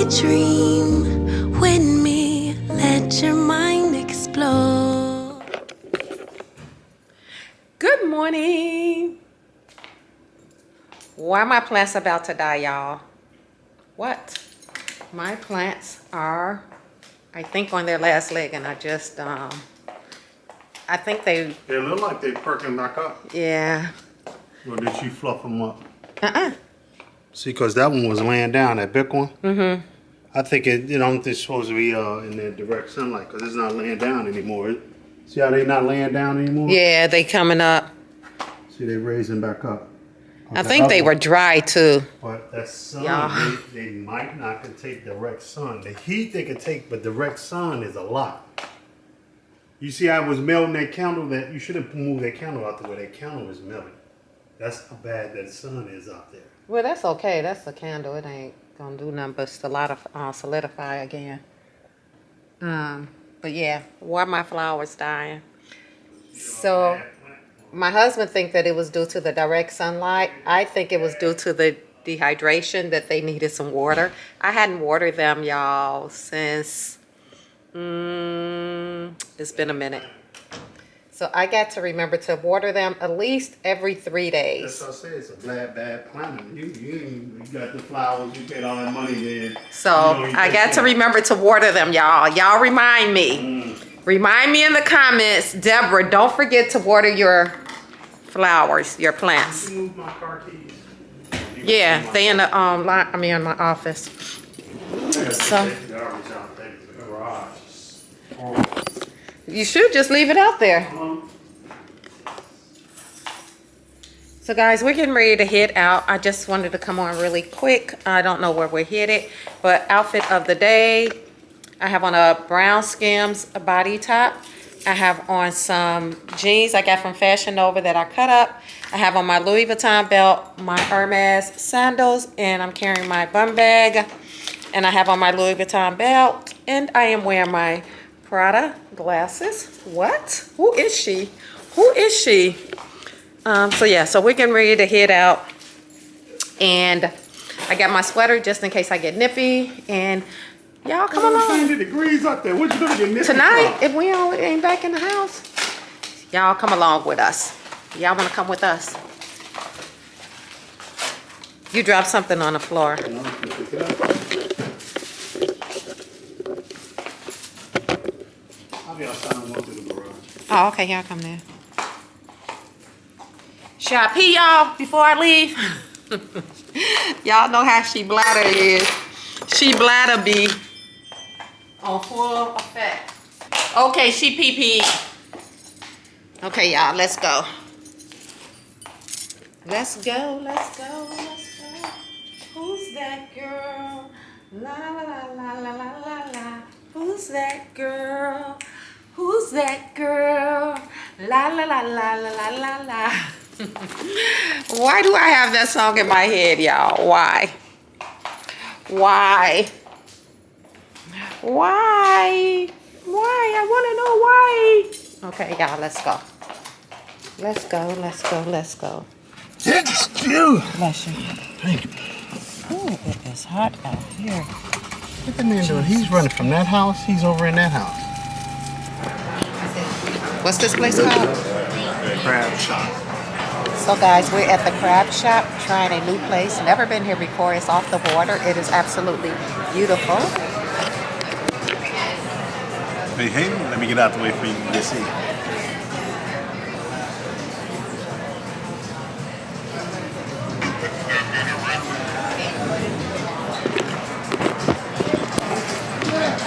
Daydream with me, let your mind explode. Good morning. Why my plants about to die, y'all? What? My plants are, I think, on their last leg, and I just, I think they look like they perking back up. Yeah. Or did you fluff them up? Uh-uh. See, because that one was laying down, that big one. Mm-hmm. I think it's supposed to be in the direct sunlight because it's not laying down anymore. See how they not laying down anymore? Yeah, they coming up. See, they raising back up. I think they were dry too. But that sun, Yeah. they might not can take direct sun. The heat they can take, but direct sun is a lot. You see how it was melting that candle? That you should have moved that candle out the way that candle was melting. That's how bad that sun is out there. Well, that's okay. That's a candle. It ain't gonna do nothing but solidify again. But yeah, why my flowers dying? So my husband think that it was due to the direct sunlight. I think it was due to the dehydration, that they needed some water. I hadn't watered them, y'all, since it's been a minute. So I got to remember to water them at least every 3 days. That's what I say. It's a bad planning. You got the flowers. You paid all that money in. So I got to remember to water them, y'all. Y'all remind me. Remind me in the comments, Deborah. Don't forget to water your flowers, your plants. You moved my car keys. Yeah, they in the in my office. So you should just leave it out there. So guys, we're getting ready to head out. I just wanted to come on really quick. I don't know where we're headed, but outfit of the day. I have on a brown Skims body top. I have on some jeans I got from Fashion Nova that I cut up. I have on my Louis Vuitton belt, my Hermes sandals, and I'm carrying my bum bag. And I have on my Louis Vuitton belt, and I am wearing my Prada glasses. What? Who is she? Who is she? So yeah, so we're getting ready to head out. And I got my sweater just in case I get nippy. And y'all come along. 90 degrees out there. What you gonna get nippy Tonight, from? if we ain't back in the house, y'all come along with us. Y'all wanna come with us? You dropped something on the floor. No, pick it up. I'll be outside and walk to the garage. Oh, okay, y'all come there. Should I pee, y'all, before I leave? Y'all know how she bladder is. She bladder be on full effect. Okay, she pee. Okay, y'all, let's go. Let's go. Who's that girl? La la la la la la la. Who's that girl? Who's that girl? La la la la la la la la. Why do I have that song in my head, y'all? Why? I want to know why. Okay, y'all, let's go. Let's go. Thank you. Bless you. Thank you. Ooh, it is hot out here. What the man doing? He's running from that house. He's over in that house. What's this place called? Crab shop. So guys, we're at the crab shop trying a new place. Never been here before. It's off the water. It is absolutely beautiful. Hey, let me get out the way for you to see.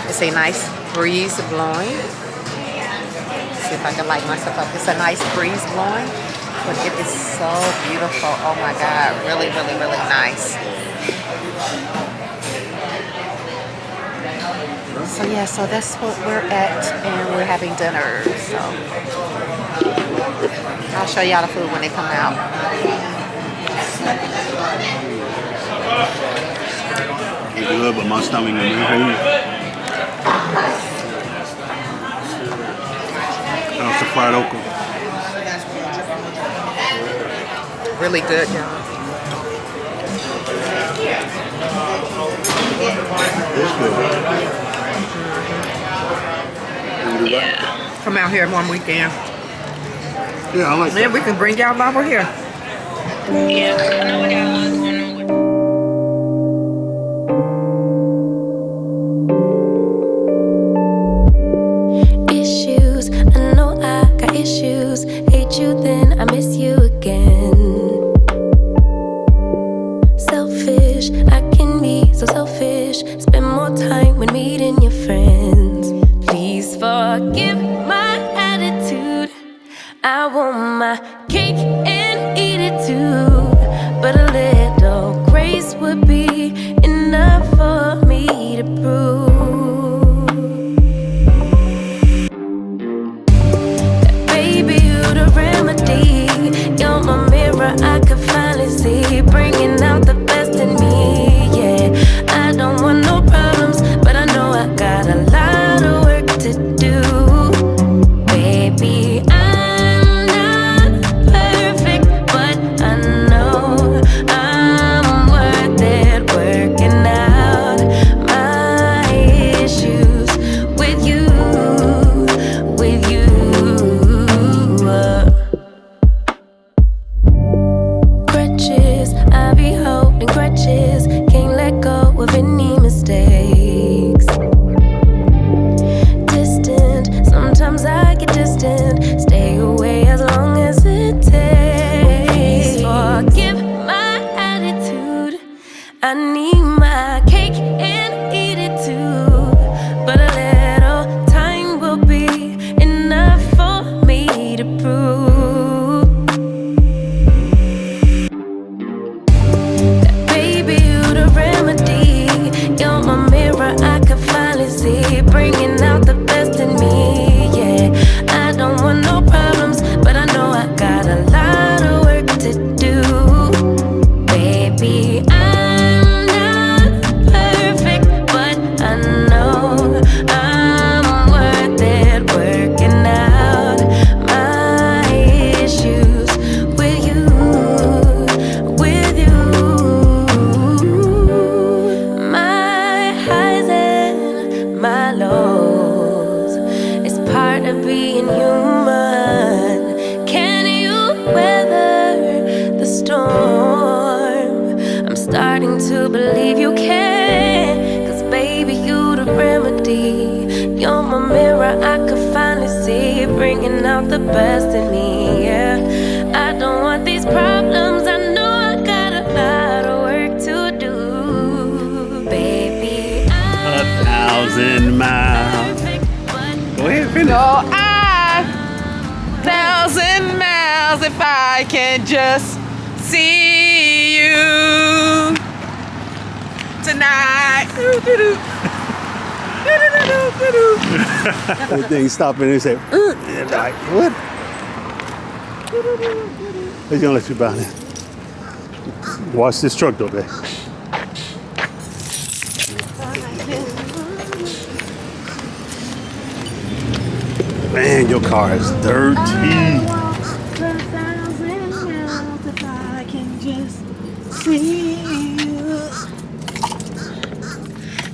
It's a nice breeze blowing. See if I can light myself up. It's a nice breeze blowing, but it is so beautiful. Oh my God, really nice. So yeah, so that's what we're at, and we're having dinner. So I'll show y'all the food when they come out. It's good, but my stomach is That's a fried okra. Really good, y'all. come out here one weekend. Yeah, I like And then that. we can bring y'all over here. Yeah, I know we got a lot going on with Issues, I know I got issues. Hate you, then I miss you again. Selfish, I can be so selfish. Spend more time when meeting your friends. Please forgive my attitude. I want my cake and eat it too. But a little grace would be enough for me to prove that, baby, you the remedy. You're my mirror, I can finally see, bringing out the best in me. Yeah, I don't want no problems, but I know I got a lot of work to do. Baby, I'm not perfect, but I know I'm worth it, working out my issues with you, with you. Crutches, I be holding crutches, can't let go of any mistakes. Distant, sometimes I get distant, stay away as long as it takes. Please forgive my attitude, I need my cake and eat it too. But a little time will be enough for me to prove that, baby, you the remedy. You're my mirror, I can finally see, bringing out the best in me. Yeah, I don't want no problems, but I know I got a lot of work to do. Baby, I'm not perfect, but I know I'm worth it, working out my issues with you, with you. My highs and my lows, it's part of being human. Can you weather the storm? I'm starting to believe you can, 'cause baby, you the remedy. You're my mirror, I could finally see, bringing out the best in me. Yeah, I don't want these problems, I know I got a lot of work to do. Baby, I'm 1,000 miles. perfect, but Go ahead, finish. Go 1,000 miles if I can just see you tonight. Everything stopping and say, like, what? He's gonna let you down there. Watch this truck though, babe. Man, your car is dirty.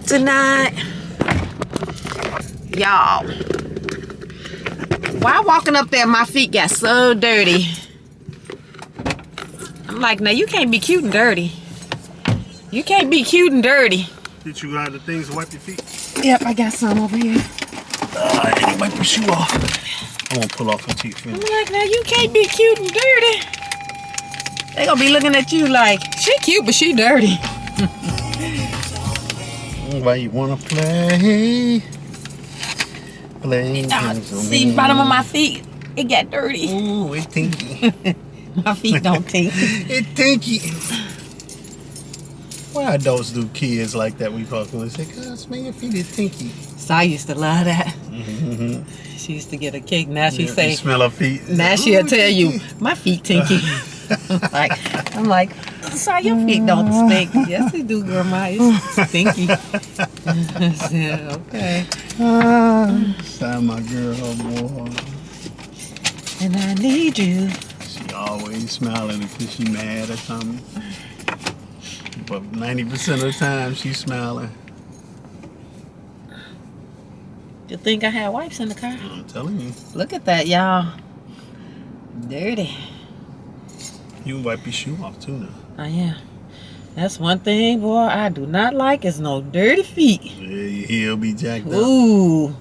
Tonight, y'all, while walking up there, my feet got so dirty. I'm like, now you can't be cute and dirty. You can't be cute and dirty. Did you got the things to wipe your feet? Yep, I got some over here. I didn't wipe your shoe off. I'm gonna pull off your teeth. I'm like, now you can't be cute and dirty. They gonna be looking at you like, she cute, but she dirty. Why you wanna play? Play. See, bottom of my feet, it got dirty. Ooh, it's tinky. My feet don't tink. It's tinky. Why adults do kids like that? We probably say, "Cuz man, your feet is tinky." So I used to love that. She used to get a cake. Now she You say, smell her feet. now she'll tell you, my feet tinky. I'm like, so your feet don't stink. Yes, they do, Grandma. It's stinky. I said, okay. Sign my girl, boy. And I need you. She always smiling because she mad or something. But 90% of the time, she's smiling. You think I had wipes in the car? I'm telling you. Look at that, y'all. Dirty. You can wipe your shoe off too now. Oh, yeah. That's one thing, boy, I do not like is no dirty feet. Yeah, he'll be jacked up. Ooh.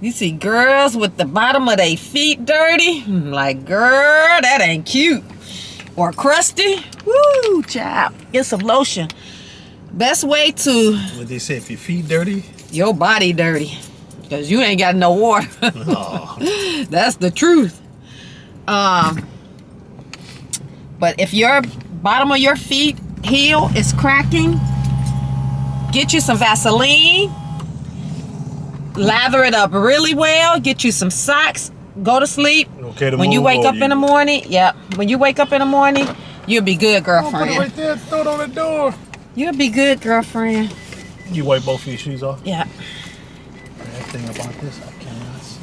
You see girls with the bottom of their feet dirty? Like, girl, that ain't cute. Or crusty. Woo, child. Get some lotion. Best way to... What they say, if your feet dirty? Your body dirty. Because you ain't got no water. Oh. That's the truth. But if your bottom of your feet heel is cracking, get you some Vaseline. Lather it up really well. Get you some socks. Go to sleep. Okay, when you wake up in the morning, when you wake up in the morning, you'll be good, girlfriend. Put it right there, throw it on the door. You'll be good, girlfriend. You wipe both of your shoes off? Yeah. That thing about this, I cannot see.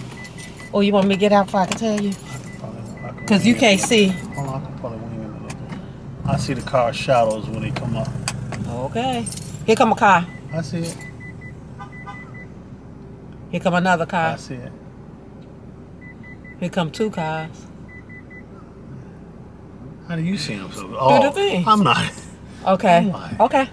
Oh, you want me to get out before I can tell you? I can Because you can't see. Hold on, I can probably wing it a little bit. I see the car shadows when they come up. Okay. Here come a car. I see it. Here come another I car. see it. Here come two cars. How do you see them? So, Do the thing. I'm not. Okay. Why? Okay.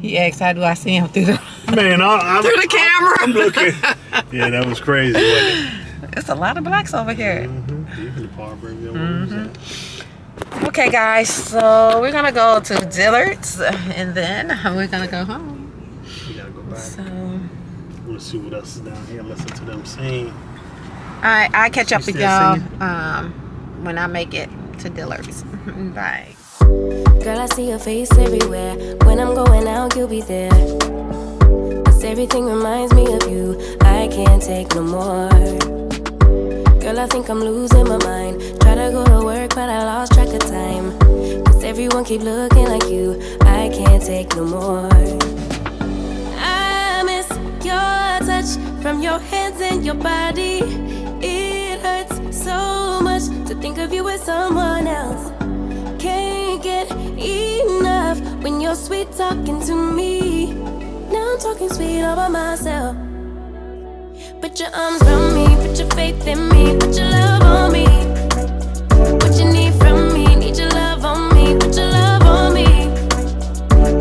He asked, how do I see him through the Man, I'm through the camera? I'm looking. Yeah, that was crazy, wasn't it? There's a lot of blacks over here. Even the power burger. Okay, guys, so we're gonna go to Dillard's and then we're gonna go home. We gotta go back. So, Let's see what else is down here. Listen to them sing. I catch up You with still y'all singing? when I make it to Dillard's. Bye. Girl, I see your face everywhere. When I'm going out, you'll be there. 'Cause everything reminds me of you. I can't take no more. Girl, I think I'm losing my mind. Try to go to work, but I lost track of time. 'Cause everyone keep looking like you. I can't take no more. I miss your touch from your hands and your body. It hurts so much to think of you with someone else. Can't get enough when you're sweet talking to me. Now I'm talking sweet all by myself. Put your arms around me, put your faith in me, put your love on me. What you need from me, need your love on me, put your love on me.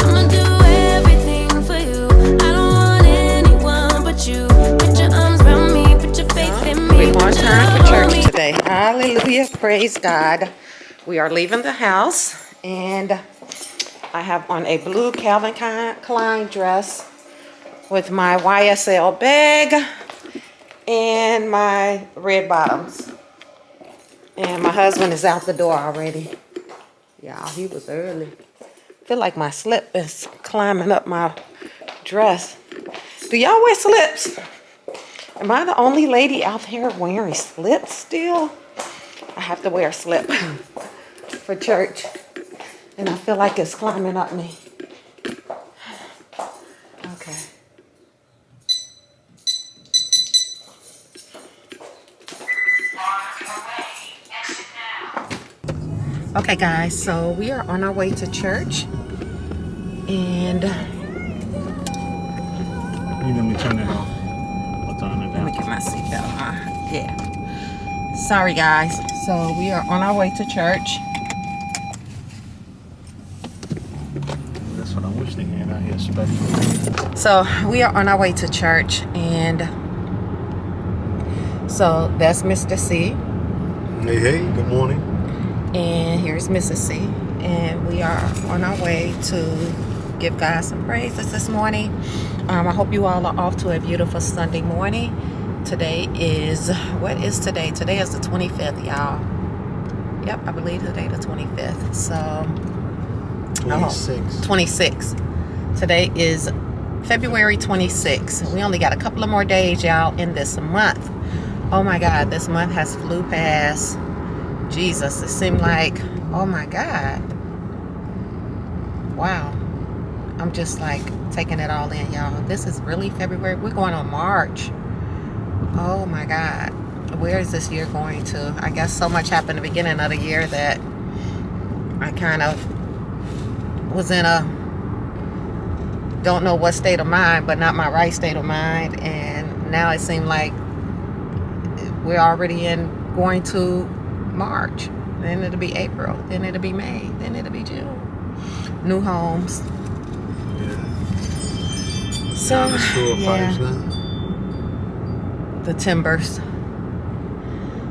I'ma do everything for you. I don't want anyone but you. Put your arms around me, put your faith in me. We're on put your time for love on church me. today. Hallelujah. Praise God. We are leaving the house and I have on a blue Calvin Klein dress with my YSL bag and my red bottoms. And my husband is out the door already. Y'all, he was early. Feel like my slip is climbing up my dress. Do y'all wear slips? Am I the only lady out here wearing slips still? I have to wear a slip for church. And I feel like it's climbing up me. Okay. Okay, guys, so we are on our way to church. And You let me turn it off. I'll turn it let me down. get my seatbelt on. Yeah. Sorry, guys. So we are on our way to church. That's what I wish they had out here, special. So we are on our way to church, and so that's Mr.C. Hey, hey, good morning. and here's Mrs.C. And we are on our way to give God some praises this morning. I hope you all are off to a beautiful Sunday morning. Today is, what is today? Today is the 25th, y'all. Yep, I believe today the 25th. So 26. 26. Today is February 26th. We only got a couple of more days, y'all, in this month. Oh my God, this month has flew past. Jesus, it seemed like, oh my God. Wow. I'm just like taking it all in, y'all. This is really February. We're going on March. Oh my God. Where is this year going to? I guess so much happened at the beginning of the year that I kind of was in a don't know what state of mind, but not my right state of mind. And now it seemed like we're already going to March. Then it'll be April. Then it'll be May. Then it'll be June. New homes. Yeah. So, yeah. Fires now. The timbers.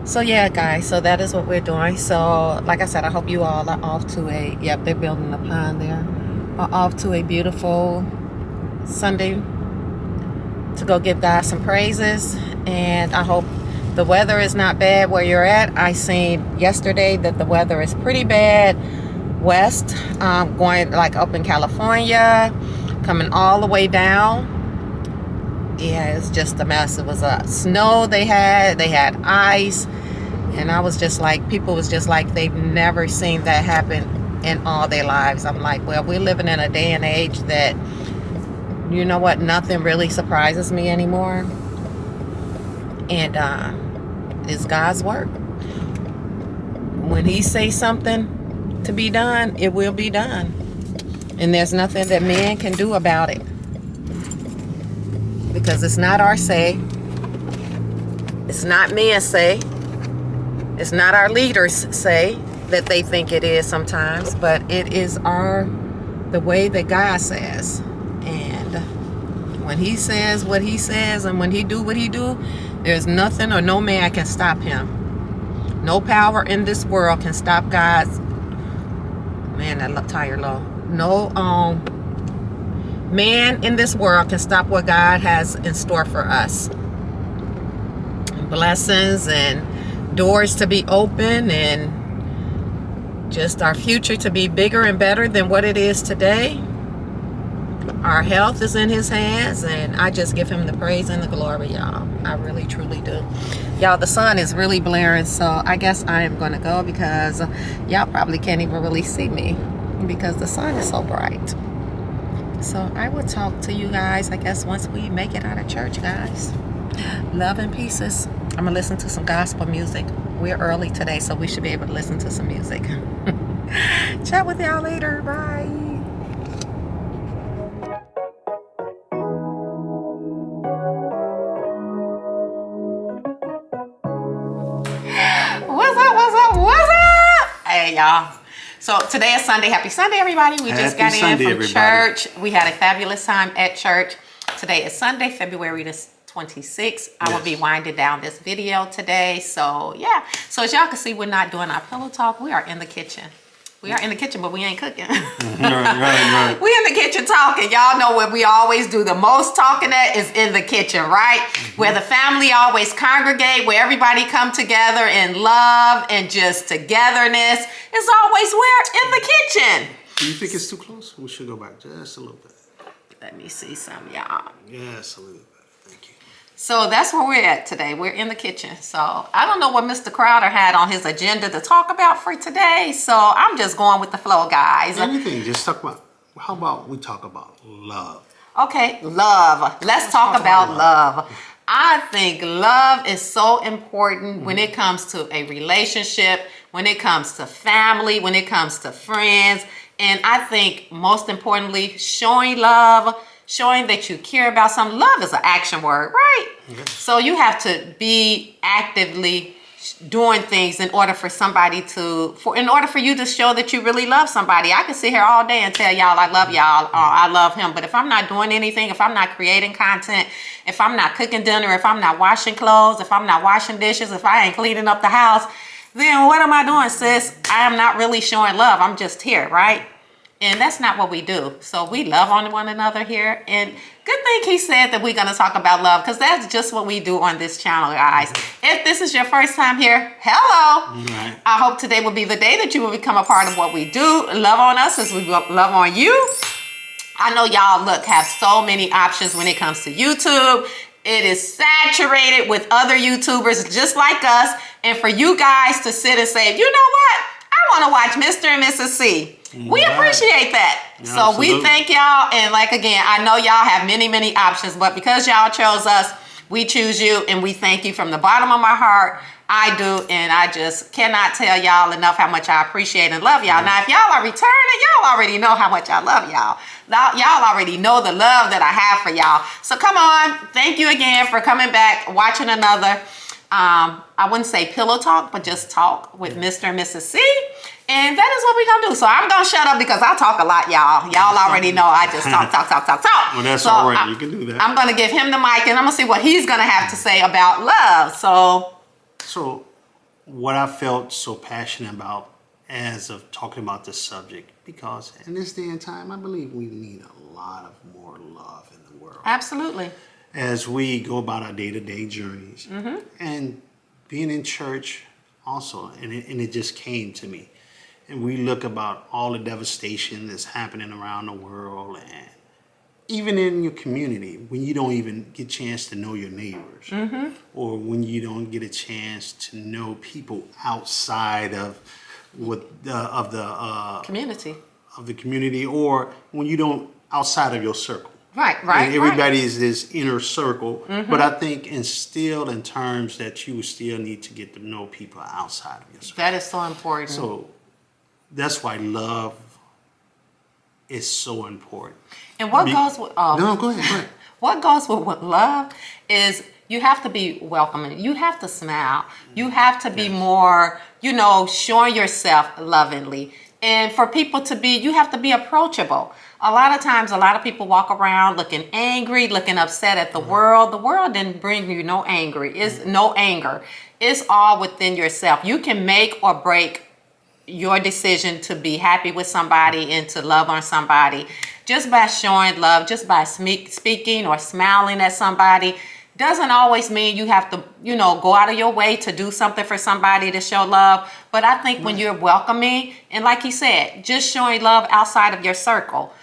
So yeah, guys, so that is what we're doing. So like I said, I hope you all are off to a, yep, they're building a pond there, are off to a beautiful Sunday to go give God some praises. And I hope the weather is not bad where you're at. I seen yesterday that the weather is pretty bad west, going like up in California, coming all the way down. Yeah, it's just a mess. It was snow they had ice, and I was just like, people was just like they've never seen that happen in all their lives. I'm like, well, we're living in a day and age that, you know what, nothing really surprises me anymore. And it's God's work. When he says something to be done, it will be done. And there's nothing that man can do about it. Because it's not our say. It's not man's say. It's not our leaders say that they think it is sometimes, but it is the way that God says. And when he says what he says and when he do what he do, there's nothing or no man can stop him. No power in this world can stop God's, man, that tire low. No man in this world can stop what God has in store for us. Blessings and doors to be open and just our future to be bigger and better than what it is today. Our health is in his hands, and I just give him the praise and the glory, y'all. I really, truly do. Y'all, the sun is really blaring, so I guess I am going to go because y'all probably can't even really see me because the sun is so bright. So I will talk to you guys, I guess, once we make it out of church, guys. Love and pieces. I'm going to listen to some gospel music. We're early today, so we should be able to listen to some music. Chat with y'all later. Bye. What's up? Hey, y'all. So today is Sunday. Happy Sunday, everybody. We just got in from church. We had a fabulous time at church. Today is Sunday, February the 26th. I will be winding down this video today. So yeah. So as y'all can see, we're not doing our pillow talk. We are in the kitchen. We are in the kitchen, but we ain't cooking. Right. We in the kitchen talking. Y'all know what we always do. The most talking at is in the kitchen, right? Where the family always congregate, where everybody come together in love and just togetherness. It's always where? In the kitchen. Do you think it's too close? We should go back just a little bit. Let me see some, y'all. Yes, a little bit. Thank you. So that's where we're at today. We're in the kitchen. So I don't know what Mr. Crowder had on his agenda to talk about for today. So I'm just going with the flow, guys. Anything. Just talk about, how about we talk about love? Okay, love. Let's talk about love. I think love is so important when it comes to a relationship, when it comes to family, when it comes to friends. And I think most importantly, showing love, showing that you care about something. Love is an action word, right? Yes. So you have to be actively doing things in order for somebody to, in order for you to show that you really love somebody. I can sit here all day and tell y'all I love y'all, or I love him. But if I'm not doing anything, if I'm not creating content, if I'm not cooking dinner, if I'm not washing clothes, if I'm not washing dishes, if I ain't cleaning up the house, then what am I doing, sis? I am not really showing love. I'm just here, right? And that's not what we do. So we love on one another here. And good thing he said that we're going to talk about love, because that's just what we do on this channel, guys. If this is your first time here, hello. Right. I hope today will be the day that you will become a part of what we do. Love on us as we love on you. I know y'all, look, have so many options when it comes to YouTube. It is saturated with other YouTubers just like us. And for you guys to sit and say, you know what? I want to watch Mr. and Mrs. C. We appreciate that. Yeah, so absolutely. We thank y'all. And like, again, I know y'all have many, many options, but because y'all chose us, we choose you, and we thank you from the bottom of my heart. I do, and I just cannot tell y'all enough how much I appreciate and love y'all. Now, if y'all are returning, y'all already know how much I love y'all. Y'all already know the love that I have for y'all. So come on, thank you again for coming back, watching another, I wouldn't say pillow talk, but just talk with Mr. and Mrs. C. And that is what we're gonna do. So I'm gonna shut up because I talk a lot, y'all. Y'all already know I just talk. Well, that's so all right. You can do that. I'm gonna give him the mic and I'm gonna see what he's gonna have to say about love. So what I felt so passionate about as of talking about this subject, because in this day and time, I believe we need a lot of more love in the world. Absolutely. As we go about our day-to-day journeys, and being in church also, and it just came to me. And we look about all the devastation that's happening around the world, and even in your community, when you don't even get a chance to know your neighbors, or when you don't get a chance to know people outside of the community, or when you don't outside of your circle. Right. And everybody is this inner circle, but I think instilled in terms that you still need to get to know people outside of your circle. That is so important. So that's why love is so important. And what goes with no, go ahead. What goes with love is you have to be welcoming. You have to smile. You have to be more, showing yourself lovingly. And for people to be, you have to be approachable. A lot of times, a lot of people walk around looking angry, looking upset at the world. The world didn't bring you no anger. It's no anger. It's all within yourself. You can make or break your decision to be happy with somebody and to love on somebody just by showing love, just by speaking or smiling at somebody. Doesn't always mean you have to, go out of your way to do something for somebody to show love. But I think when you're welcoming, and like he said, just showing love outside of your circle.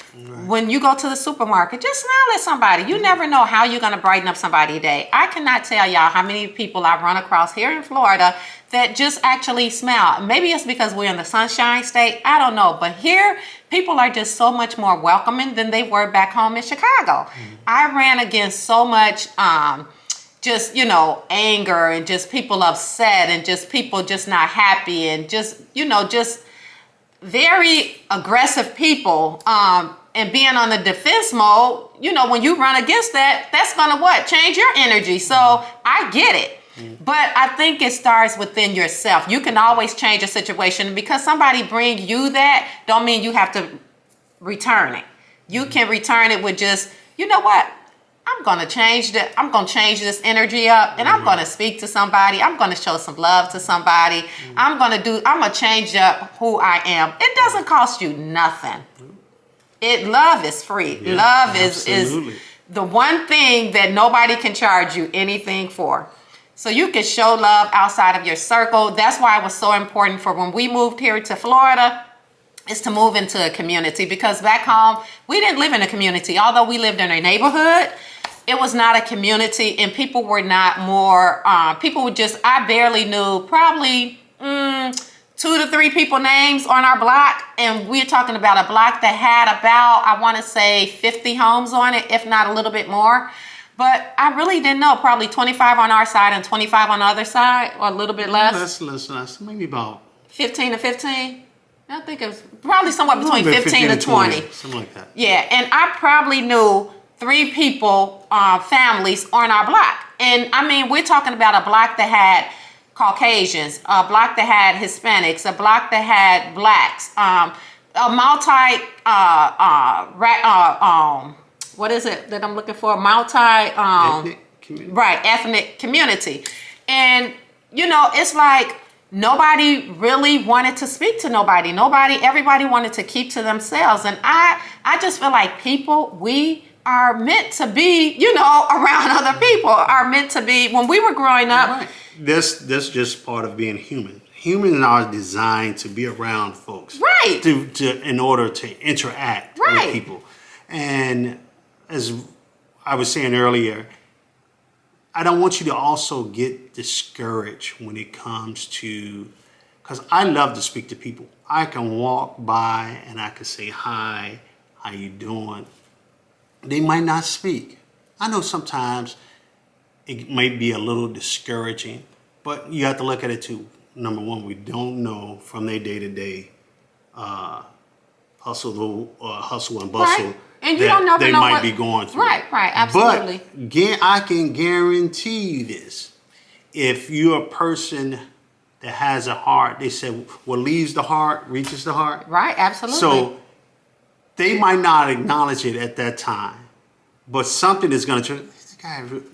When you go to the supermarket, just smile at somebody. You never know how you're going to brighten up somebody's day. I cannot tell y'all how many people I run across here in Florida that just actually smile. Maybe it's because we're in the Sunshine State. I don't know. But here, people are just so much more welcoming than they were back home in Chicago. I ran against so much anger and just people upset and just people just not happy and just very aggressive people and being on the defense mode. When you run against that, that's gonna change your energy. So I get it. But I think it starts within yourself. You can always change a situation. Because somebody bring you that don't mean you have to return it. You can return it with just, you know what? I'm gonna change this energy up, and I'm gonna speak to somebody. I'm gonna show some love to somebody. I'm gonna change up who I am. It doesn't cost you nothing. Love is free. Yeah, love is the one thing that nobody can charge you anything for. So you can show love outside of your circle. That's why it was so important for when we moved here to Florida, is to move into a community. Because back home, we didn't live in a community. Although we lived in a neighborhood, it was not a community, and people were not more, people would just, I barely knew probably 2 to 3 people names on our block. And we're talking about a block that had about, I want to say 50 homes on it, if not a little bit more. But I really didn't know, probably 25 on our side and 25 on the other side, or a little bit less. Less, maybe about 15 to 15. I think it was probably somewhere between 15 to 20. Something like that. Yeah, and I probably knew 3 people, families on our block. And I mean, we're talking about a block that had Caucasians, a block that had Hispanics, a block that had blacks, a what is it that I'm looking for? Ethnic community. Right, ethnic community. And, it's like nobody really wanted to speak to nobody. Everybody wanted to keep to themselves. And I just feel like people, we are meant to be, around other people, are meant to be, when we were growing up. Right. That's just part of being human. Humans are designed to be around folks. Right. In order to interact with people. And as I was saying earlier, I don't want you to also get discouraged when it comes to, because I love to speak to people. I can walk by and I can say, hi, how you doing? They might not speak. I know sometimes it might be a little discouraging, But you have to look at it too. Number one, we don't know from their day-to-day hustle and bustle Right. And you don't that never they know might what- be going through. Right, absolutely. But I can guarantee you this. If you're a person that has a heart, they say what leaves the heart reaches the heart. Right, absolutely. So they might not acknowledge it at that time, but something is going to.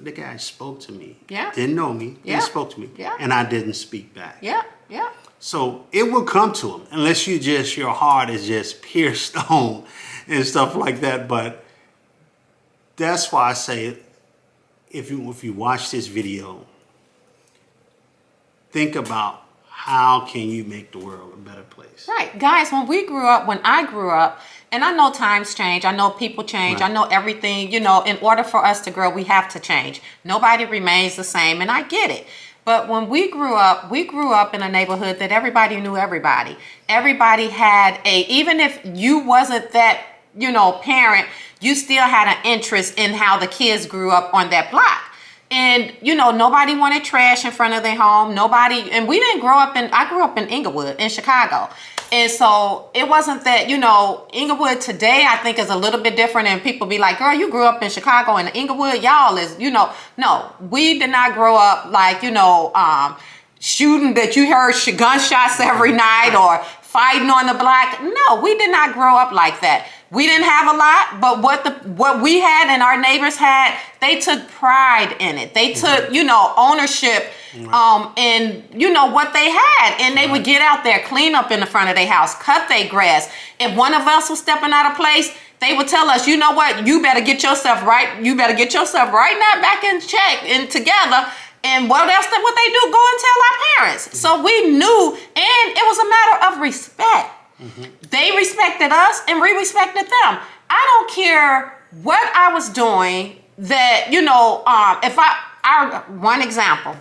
The guy spoke to me. Yeah. Didn't know me. Yeah. He spoke to me. Yeah. And I didn't speak back. Yeah, yeah. So it will come to him unless your heart is just pure stone and stuff like that. But that's why I say, if you watch this video, think about how can you make the world a better place. Right. Guys, when I grew up, and I know times change, I know people change, Right. I know everything, in order for us to grow, we have to change. Nobody remains the same, and I get it. But when we grew up in a neighborhood that everybody knew everybody. Everybody had even if you wasn't that, parent, you still had an interest in how the kids grew up on that block. And, nobody wanted trash in front of their home. And we didn't I grew up in Inglewood, in Chicago. And so it wasn't that, Inglewood today, I think, is a little bit different. And people be like, girl, you grew up in Chicago and Inglewood, y'all is, no, we did not grow up like, shooting that you heard gunshots every night or fighting on the block. No, we did not grow up like that. We didn't have a lot, but what we had and our neighbors had, they took pride in it. They took, ownership in, what they had. And they would get out there, clean up in the front of their house, cut their grass. If one of us was stepping out of place, they would tell us, you know what, you better get yourself right. You better get yourself right now back in check and together. And what else what they do? Go and tell our parents. So we knew, and it was a matter of respect. They respected us and we respected them. I don't care what I was doing that, if one example,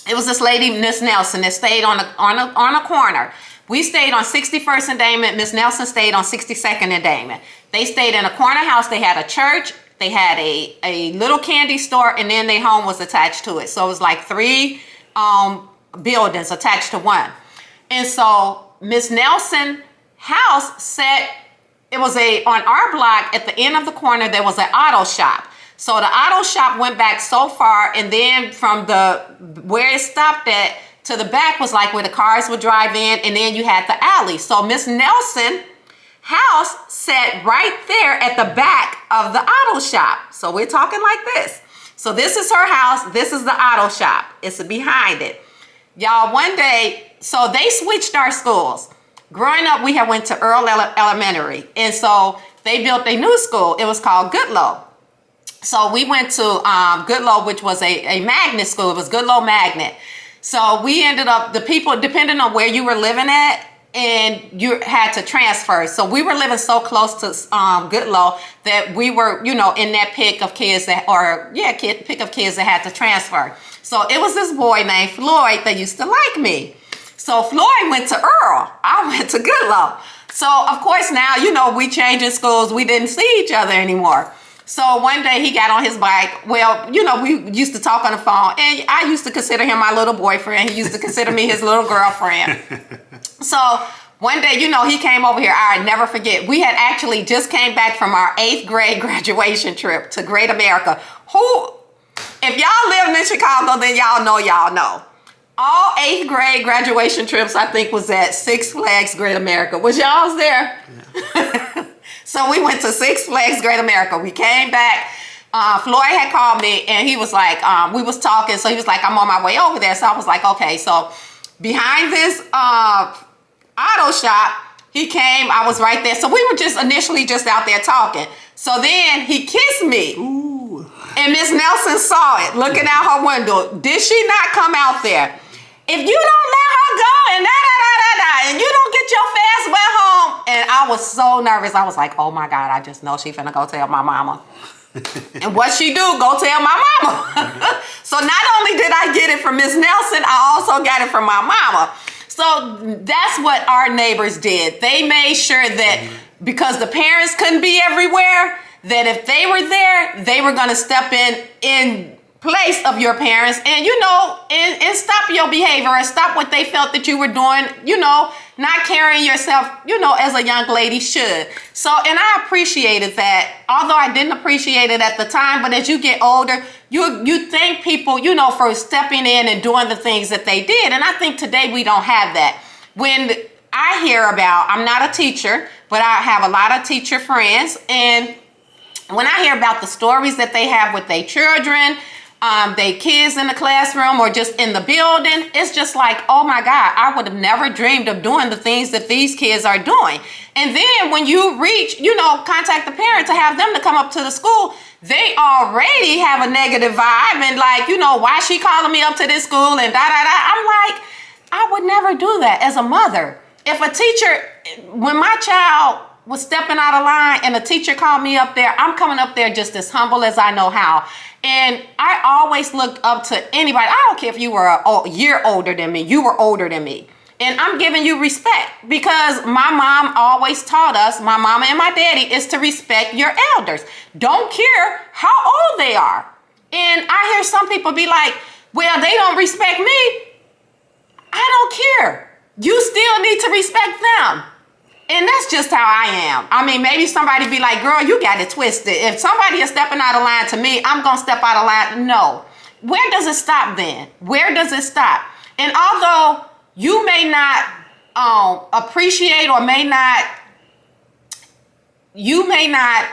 it was this lady, Miss Nelson, that stayed on a corner. We stayed on 61st and Damon. Miss Nelson stayed on 62nd and Damon. They stayed in a corner house. They had a church. They had a little candy store, and then their home was attached to it. So it was like 3 buildings attached to one. And so Miss Nelson house it was on our block at the end of the corner, there was an auto shop. So the auto shop went back so far, and then from where it stopped at to the back was like where the cars would drive in, and then you had the alley. So Miss Nelson house sat right there at the back of the auto shop. So we're talking like this. So this is her house. This is the auto shop. It's behind it. Y'all, one day, so they switched our schools. Growing up, we had went to Earl Elementary. And so they built a new school. It was called Goodlow. So we went to Goodlow, which was a magnet school. It was Goodlow Magnet. So we ended up, the people, depending on where you were living at, and you had to transfer. So we were living so close to Goodlow that we were, in that pick of kids that had to transfer. So it was this boy named Floyd that used to like me. So Floyd went to Earl. I went to Goodlow. So of course now, we changing schools. We didn't see each other anymore. So one day he got on his bike. Well, we used to talk on the phone, and I used to consider him my little boyfriend. He used to consider me his little girlfriend. So one day, he came over here. I'll never forget. We had actually just came back from our 8th grade graduation trip to Great America. If y'all lived in Chicago, then y'all know. All 8th grade graduation trips, I think, was at Six Flags Great America. Was y'all's there? Yeah. So we went to Six Flags Great America. We came back. Floyd had called me, and he was like, we was talking. So he was like, I'm on my way over there. So I was like, okay. So behind this auto shop, he came. I was right there. So we were initially just out there talking. So then he kissed me. Ooh. And Miss Nelson saw it looking out her window. Did she not come out there? If you don't let her go and and you don't get your fast way home. And I was so nervous. I was like, oh my God, I just know she finna go tell my mama. And what she do, go tell my mama. So not only did I get it from Miss Nelson, I also got it from my mama. So that's what our neighbors did. They made sure that because the parents couldn't be everywhere, that if they were there, they were gonna step in place of your parents, and you know, and stop your behavior and stop what they felt that you were doing, you know, not carrying yourself, you know, as a young lady should. So, and I appreciated that, although I didn't appreciate it at the time, but as you get older, you thank people, you know, for stepping in and doing the things that they did. And I think today we don't have that. When I hear about, I'm not a teacher, but I have a lot of teacher friends, and when I hear about the stories that they have with their children, they kids in the classroom or just in the building, it's just like, oh my God, I would have never dreamed of doing the things that these kids are doing. And then when you reach, you know, contact the parent to have them to come up to the school, they already have a negative vibe and like, you know, why she calling me up to this school and da-da-da. I'm like, I would never do that as a mother. If a teacher, when my child was stepping out of line and a teacher called me up there, I'm coming up there just as humble as I know how. And I always looked up to anybody. I don't care if you were a year older than me, you were older than me. And I'm giving you respect because my mom always taught us, my mama and my daddy, is to respect your elders. Don't care how old they are. And I hear some people be like, well, they don't respect me. I don't care. You still need to respect them. And that's just how I am. I mean, maybe somebody be like, girl, you got it twisted. If somebody is stepping out of line to me, I'm going to step out of line. No. Where does it stop then? Where does it stop? And although you may not appreciate or you may not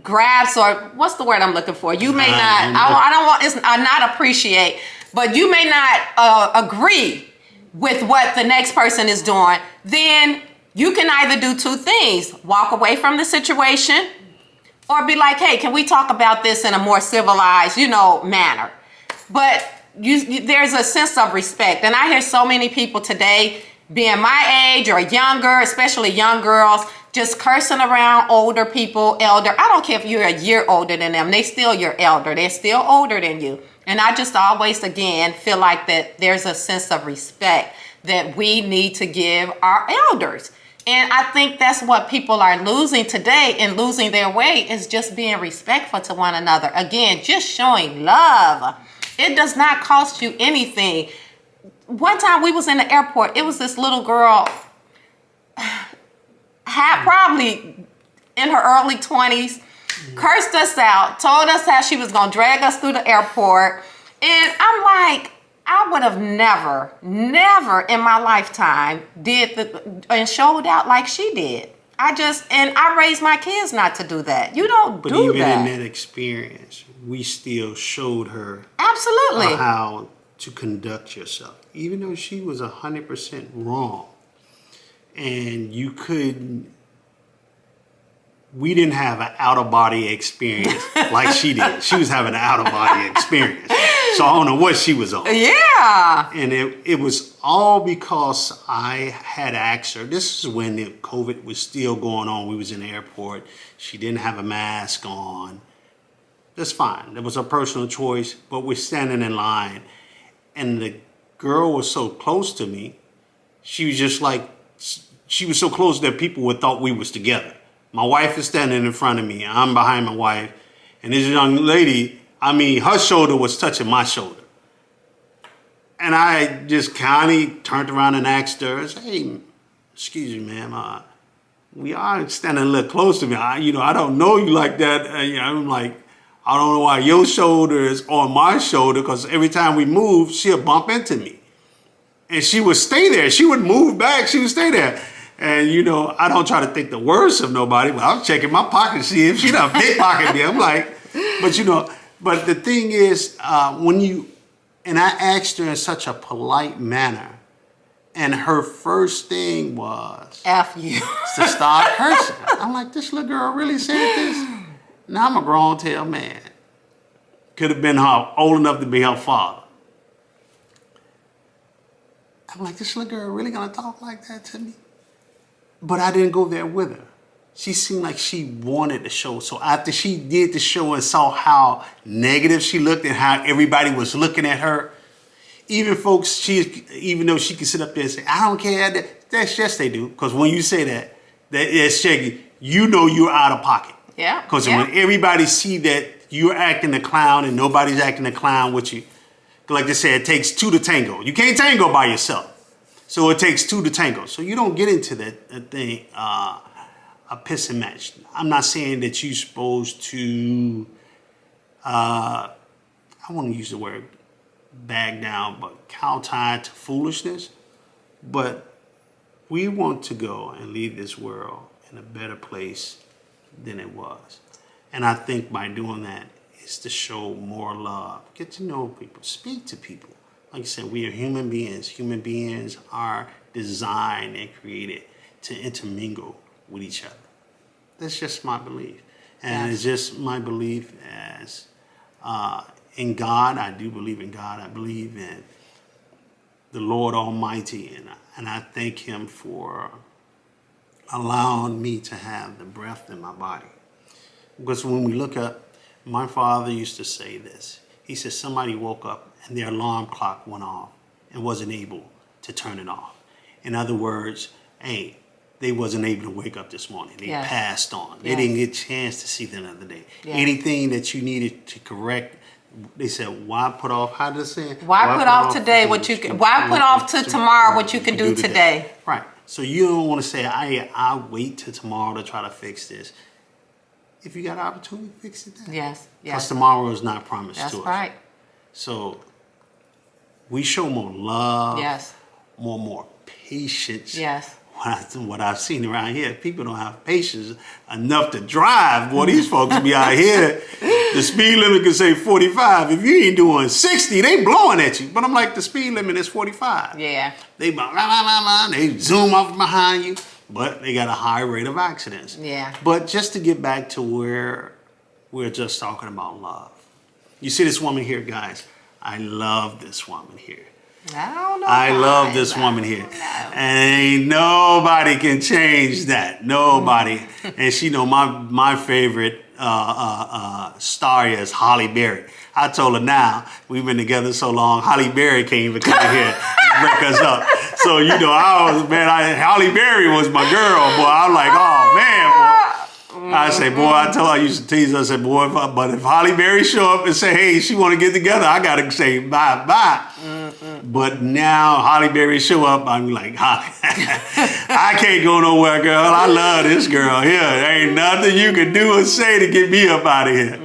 grasp, or what's the word I'm looking for? You may not, I don't want, it's not appreciate, but you may not agree with what the next person is doing, then you can either do two things: walk away from the situation, or be like, hey, can we talk about this in a more civilized, you know, manner? But there's a sense of respect. And I hear so many people today, being my age or younger, especially young girls, just cursing around older people, elder. I don't care if you're a year older than them. They still your elder. They're still older than you. And I just always, again, feel like that there's a sense of respect that we need to give our elders. And I think that's what people are losing today and losing their way, is just being respectful to one another. Again, just showing love. It does not cost you anything. One time we was in the airport, it was this little girl, had probably in her early 20s, cursed us out, told us how she was going to drag us through the airport. And I'm like, I would have never in my lifetime and showed out like she did. I raised my kids not to do that. You don't do that. But even in that experience, we still showed her absolutely how to conduct yourself, even though she was 100% wrong. And we didn't have an out-of-body experience like she did. She was having an out-of-body experience. So I don't know what she was on. Yeah. And it was all because I had asked her. This is when the COVID was still going on. We was in the airport. She didn't have a mask on. That's fine. It was a personal choice, but we're standing in line. And the girl was so close to me. She was just like, she was so close that people would thought we was together. My wife is standing in front of me. I'm behind my wife. And this young lady, I mean, her shoulder was touching my shoulder. And I just kindly turned around and asked her, I said, hey, excuse me, ma'am, we are standing a little close to me. I don't know you like that. I'm like, I don't know why your shoulder is on my shoulder, because every time we move, she'll bump into me. And she would stay there. She would move back. She would stay there. And, I don't try to think the worst of nobody, but I'm checking my pocket to see if she done pickpocket me. I'm like, but the thing is, and I asked her in such a polite manner, and her first thing was, F you. to start cursing. I'm like, this little girl really said this? Now I'm a grown tail man. Could have been old enough to be her father. I'm like, this little girl really gonna talk like that to me? But I didn't go there with her. She seemed like she wanted the show. So after she did the show and saw how negative she looked and how everybody was looking at her, even folks, even though she could sit up there and say, I don't care, that's yes they do. Because when you say that's shaky, you're out of pocket. Yeah. Because when everybody see that you're acting a clown and nobody's acting a clown with you. Like they said, it takes two to tango. You can't tango by yourself. So it takes two to tango. So you don't get into that thing, a piss and match. I'm not saying that you're supposed to, I want to use the word bag down, but cow-tied to foolishness. But we want to go and leave this world in a better place than it was. And I think by doing that is to show more love. Get to know people. Speak to people. Like I said, we are human beings. Human beings are designed and created to intermingle with each other. That's just my belief. And it's just my belief as in God. I do believe in God. I believe in the Lord Almighty. And I thank him for allowing me to have the breath in my body. Because when we look up, my father used to say this. He said somebody woke up and their alarm clock went off and wasn't able to turn it off. In other words, hey, they wasn't able to wake up this morning. They passed on. They didn't get a chance to see the another day. Anything that you needed to correct, they said, why put off, how did it say? Why put off today what you can, why put off to tomorrow what you can do today? Right. So you don't want to say, I'll wait till tomorrow to try to fix this. If you got an opportunity, fix it then. Yes. Because tomorrow is not promised to us. That's right. So we show more love. Yes. More patience. Yes. What I've seen around here, people don't have patience enough to drive. Boy, these folks be out here. The speed limit can say 45. If you ain't doing 60, they blowing at you. But I'm like, the speed limit is 45. Yeah. They they zoom off behind you, but they got a high rate of accidents. Yeah. But just to get back to where we're just talking about love. You see this woman here, guys. I love this woman here. I love this woman here. And ain't nobody can change that. Nobody. And she know my favorite star is Holly Berry. I told her now, we've been together so long, Holly Berry can't even come here and break us up. So, you know, Holly Berry was my girl, boy. I was like, oh, man, boy. I say, boy, I used to tease her, I said, boy, but if Holly Berry show up and say, hey, she want to get together, I got to say bye-bye. But now Holly Berry show up, I'm like, Holly, I can't go nowhere, girl. I love this girl here. There ain't nothing you can do or say to get me up out of here.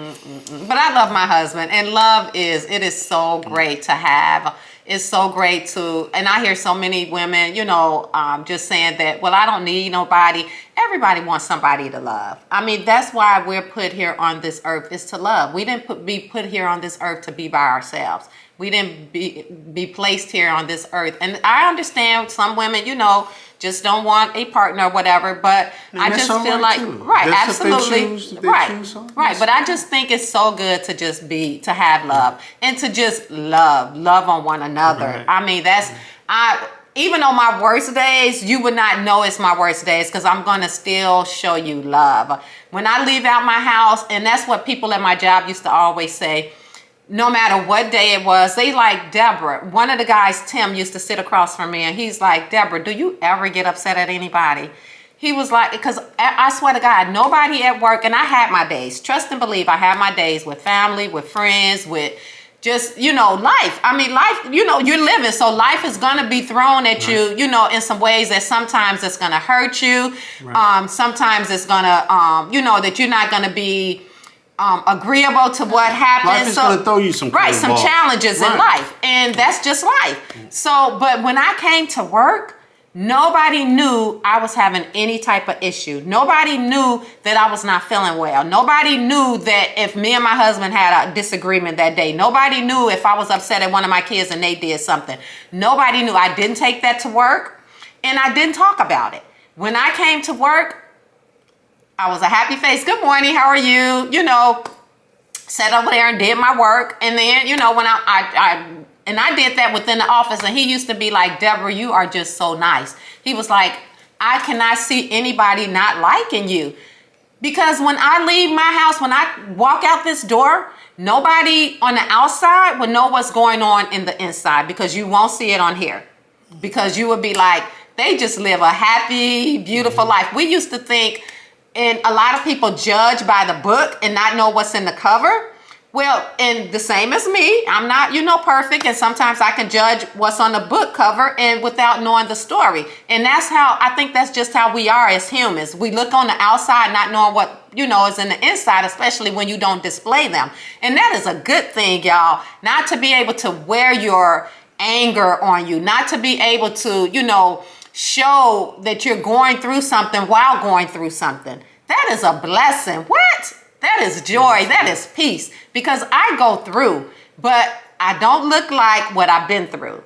But I love my husband, and it is so great to have. It's so great to, and I hear so many women, you know, just saying that, well, I don't need nobody. Everybody wants somebody to love. I mean, that's why we're put here on this earth, is to love. We didn't be put here on this earth to be by ourselves. We didn't be placed here on this earth. And I understand some women, you know, just don't want a partner or whatever, but I just feel like, right, absolutely, right. But I just think it's so good to just to have love and to just love on one another. Right. I mean, even on my worst days, you would not know it's my worst days because I'm going to still show you love. When I leave out my house, and that's what people at my job used to always say, no matter what day it was, they like, Deborah, one of the guys, Tim, used to sit across from me, and he's like, Deborah, do you ever get upset at anybody? He was like, because I swear to God, nobody at work, and I had my days, trust and believe, I had my days with family, with friends, with just, you know, life. I mean, life, you know, you're living, so life is going to be thrown at you, you know, in some ways that sometimes it's going to hurt you. Sometimes it's going to, you know, that you're not going to be agreeable to what happens. Life is going to throw you some challenges in life, and that's just life. So, but when I came to work, nobody knew I was having any type of issue. Nobody knew that I was not feeling well. Nobody knew that if me and my husband had a disagreement that day. Nobody knew if I was upset at one of my kids and they did something. Nobody knew. I didn't take that to work, and I didn't talk about it. When I came to work, I was a happy face. Good morning. How are you? You know, sat over there and did my work. And then, you know, when I did that within the office, and he used to be like, Deborah, you are just so nice. He was like, I cannot see anybody not liking you. Because when I leave my house, when I walk out this door, nobody on the outside will know what's going on in the inside, because you won't see it on here. Because you would be like, they just live a happy, beautiful life. We used to think, and a lot of people judge by the book and not know what's in the cover. Well, and the same as me, I'm not, perfect. And sometimes I can judge what's on the book cover and without knowing the story. And I think that's just how we are as humans. We look on the outside, not knowing what, is in the inside, especially when you don't display them. And that is a good thing, y'all, not to be able to wear your anger on you, not to be able to, show that you're going through something while going through something. That is a blessing. What? That is joy. That is peace. Because I go through, but I don't look like what I've been through.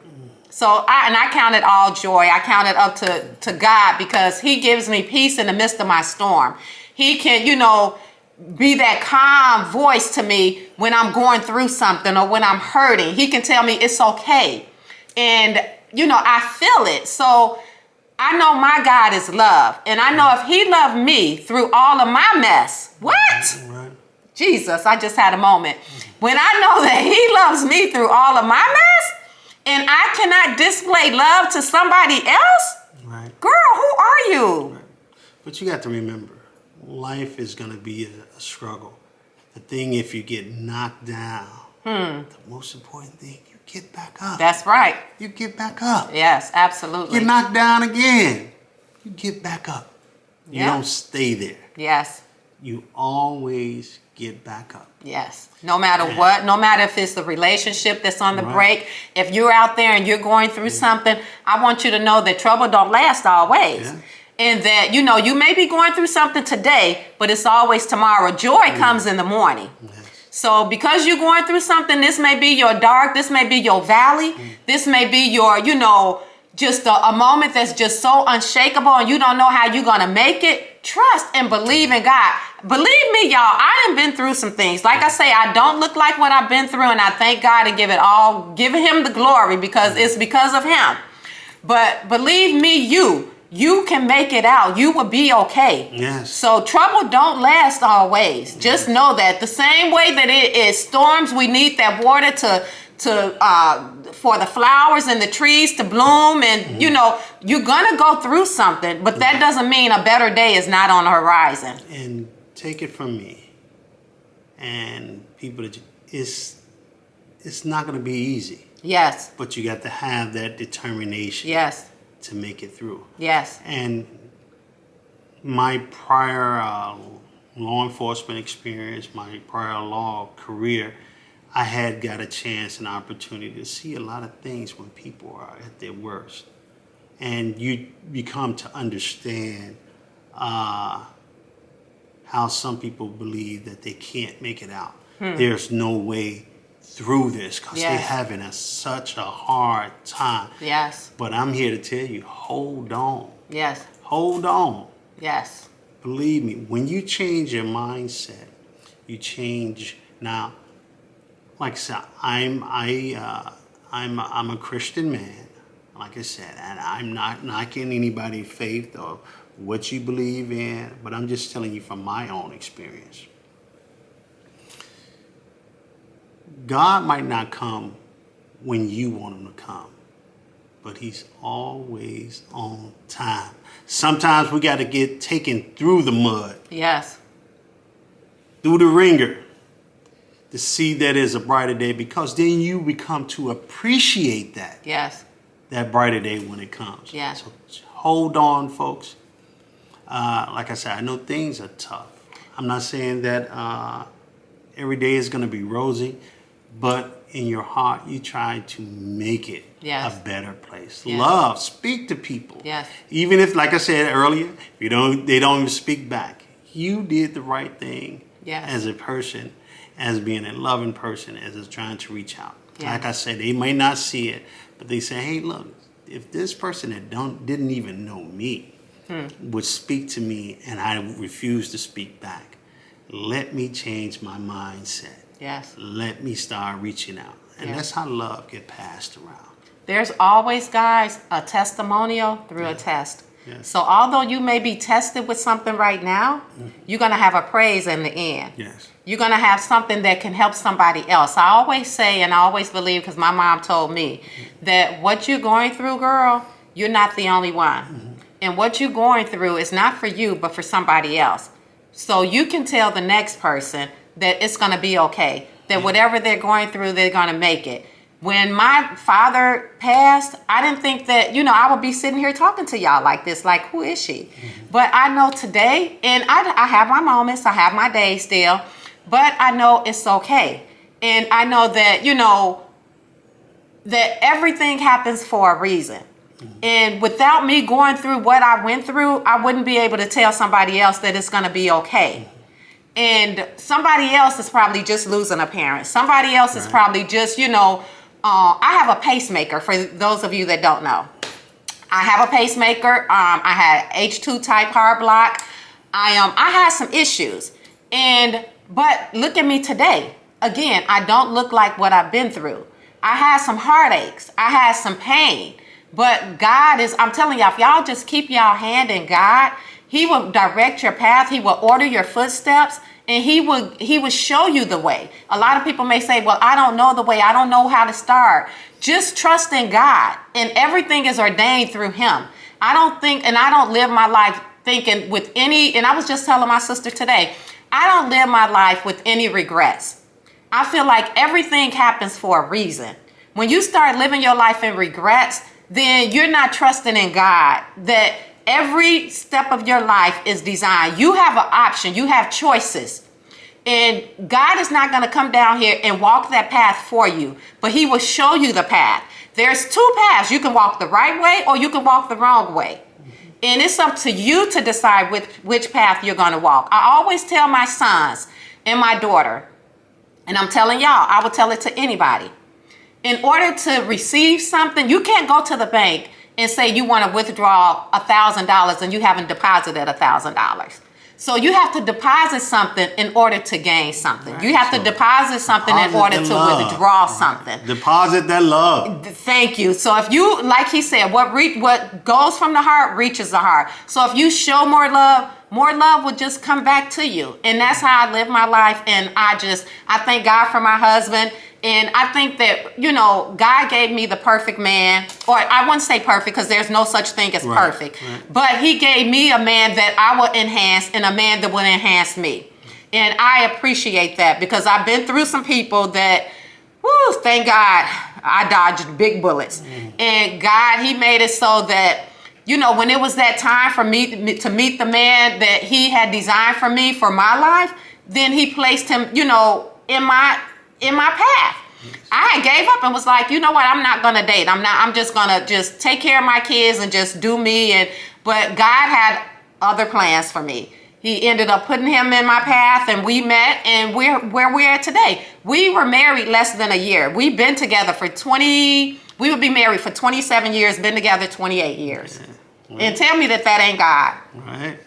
So I count it all joy. I count it up to God because he gives me peace in the midst of my storm. He can, be that calm voice to me when I'm going through something or when I'm hurting. He can tell me it's okay. And, I feel it. So I know my God is love. And I know if he loved me through all of my mess, what? Right. Jesus, I just had a moment. When I know that he loves me through all of my mess and I cannot display love to somebody else, Right. girl, who are you? Right. But you got to remember, life is going to be a struggle. The thing, if you get knocked down, the most important thing, you get back up. That's right. You get back up. Yes, absolutely. Get knocked down again. You get back up. You Yeah. don't stay there. Yes. You always get back up. Yes. No matter what, no matter if it's the relationship that's on the Right. break, if you're out there and you're going through something, I want you to know that trouble don't last always. Yeah. And that, you may be going through something today, but it's always tomorrow. Joy comes in the morning. Yes. So because you're going through something, this may be your dark, this may be your valley, this may be your, just a moment that's just so unshakable and you don't know how you're going to make it. Trust and believe in God. Believe me, y'all, I done been through some things. Like I say, I don't look like what I've been through, and I thank God and give him the glory because it's because of him. But believe me, you can make it out. You will be okay. Yes. So trouble don't last always. Just know that the same way that it is storms, we need that water for the flowers and the trees to bloom. And, you're going to go through something, but that doesn't mean a better day is not on the horizon. And take it from me and people that it's not going to be easy. Yes. But you got to have that determination. Yes. To make it through. Yes. And my prior law enforcement experience, my prior law career, I had got a chance and opportunity to see a lot of things when people are at their worst. And you become to understand how some people believe that they can't make it out. There's no way through this because they're having such a hard time. Yes. But I'm here to tell you, hold on. Yes. Hold on. Yes. Believe me, when you change your mindset, you change. Now, like I said, I'm a Christian man, like I said, and I'm not knocking anybody's faith or what you believe in, but I'm just telling you from my own experience. God might not come when you want him to come, but he's always on time. Sometimes we got to get taken through the mud, Yes. through the ringer, to see that there's a brighter day, because then you become to appreciate Yes. that brighter day when it comes. Yes. So hold on, folks. Like I said, I know things are tough. I'm not saying that every day is going to be rosy, but in your heart, you try to make it Yes. a better place. Yes. Love, speak to people. Yes. Even if, like I said earlier, they don't even speak back. You did the right thing Yes. as a person, as being a loving person, as trying to reach out. Yes. Like I said, they may not see it, but they say, hey, look, if this person that didn't even know me would speak to me and I refuse to speak back, let me change my mindset. Yes. Let me start reaching out. And Yes. that's how love get passed around. There's always, guys, a testimonial through a test. Yes. So although you may be tested with something right now, you're going to have a praise in the end. Yes. You're going to have something that can help somebody else. I always say and I always believe, because my mom told me, that what you're going through, girl, you're not the only one. And what you're going through is not for you, but for somebody else. So you can tell the next person that it's going to be okay, that whatever they're going through, they're going to make it. When my father passed, I didn't think that, I would be sitting here talking to y'all like this, like, who is she? But I know today, and I have my moments, I have my days still, but I know it's okay. And I know that, that everything happens for a reason. And without me going through what I went through, I wouldn't be able to tell somebody else that it's going to be okay. And somebody else is probably just losing a parent. Somebody else is probably just, I have a pacemaker, for those of you that don't know. I have a pacemaker. I had H2 type heart block. I had some issues. But look at me today. Again, I don't look like what I've been through. I had some heartaches. I had some pain. But God I'm telling y'all, if y'all just keep y'all hand in God, He will direct your path. He will order your footsteps, and He will show you the way. A lot of people may say, well, I don't know the way. I don't know how to start. Just trust in God, and everything is ordained through Him. I don't live my life thinking with any, and I was just telling my sister today, I don't live my life with any regrets. I feel like everything happens for a reason. When you start living your life in regrets, then you're not trusting in God, that every step of your life is designed. You have an option. You have choices. And God is not going to come down here and walk that path for you, but He will show you the path. There's two paths. You can walk the right way or you can walk the wrong way. And it's up to you to decide which path you're going to walk. I always tell my sons and my daughter, and I'm telling y'all, I would tell it to anybody. In order to receive something, you can't go to the bank and say you want to withdraw $1,000 and you haven't deposited $1,000. So you have to deposit something in order to gain something. You have to deposit something in order to withdraw something. Deposit that love. Thank you. So if you, like he said, what goes from the heart reaches the heart. So if you show more love will just come back to you. And that's how I live my life. And I thank God for my husband. And I think that, God gave me the perfect man, or I wouldn't say perfect because there's no such thing as perfect, but He gave me a man that I will enhance and a man that will enhance me. And I appreciate that because I've been through some people that, thank God I dodged big bullets. And God, He made it so that, when it was that time for me to meet the man that He had designed for me for my life, then He placed him, in my path. I had gave up and was like, you know what? I'm not going to date. I'm just going to just take care of my kids and just do me. But God had other plans for me. He ended up putting him in my path and we met and we're where we're at today. We were married less than a year. We've been together for we would be married for 27 years, been together 28 years. And tell me that ain't God. Right.